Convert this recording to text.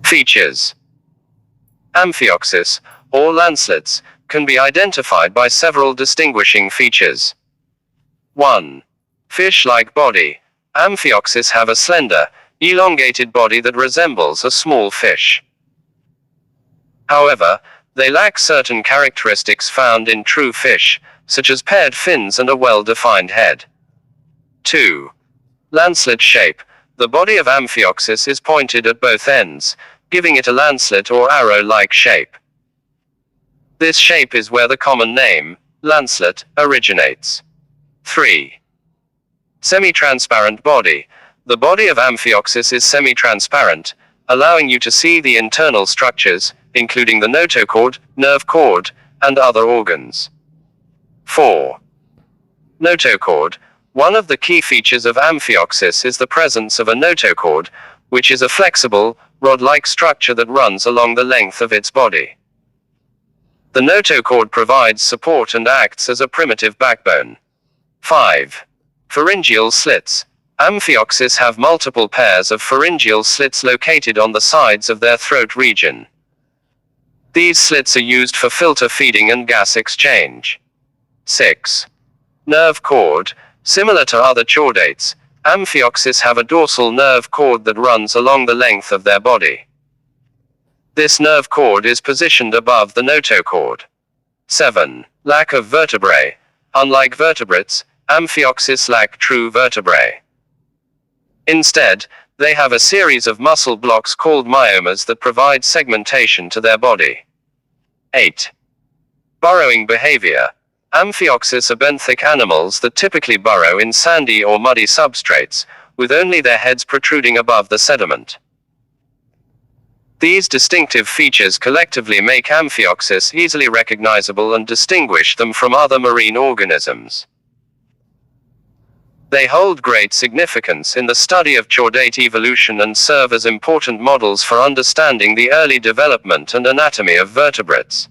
Features. Amphioxus, or lancelets, can be identified by several distinguishing features. 1. Fish-like body. Amphioxus have a slender, elongated body that resembles a small fish. However, they lack certain characteristics found in true fish, such as paired fins and a well-defined head. 2. Lancelet shape. The body of Amphioxus is pointed at both ends, giving it a lancelet or arrow-like shape. This shape is where the common name, lancelet, originates. 3. Semi-transparent body. The body of Amphioxus is semi-transparent, allowing you to see the internal structures, including the notochord, nerve cord, and other organs. 4. Notochord. One of the key features of Amphioxus is the presence of a notochord, which is a flexible, rod-like structure that runs along the length of its body. The notochord provides support and acts as a primitive backbone. 5. Pharyngeal slits. Amphioxus have multiple pairs of pharyngeal slits located on the sides of their throat region. These slits are used for filter feeding and gas exchange. 6. Nerve cord. Similar to other chordates, Amphioxus have a dorsal nerve cord that runs along the length of their body. This nerve cord is positioned above the notochord. 7. Lack of vertebrae. Unlike vertebrates, Amphioxus lack true vertebrae. Instead, they have a series of muscle blocks called myomas that provide segmentation to their body. 8. Burrowing behavior. Amphioxus are benthic animals that typically burrow in sandy or muddy substrates, with only their heads protruding above the sediment. These distinctive features collectively make Amphioxus easily recognizable and distinguish them from other marine organisms. They hold great significance in the study of chordate evolution and serve as important models for understanding the early development and anatomy of vertebrates.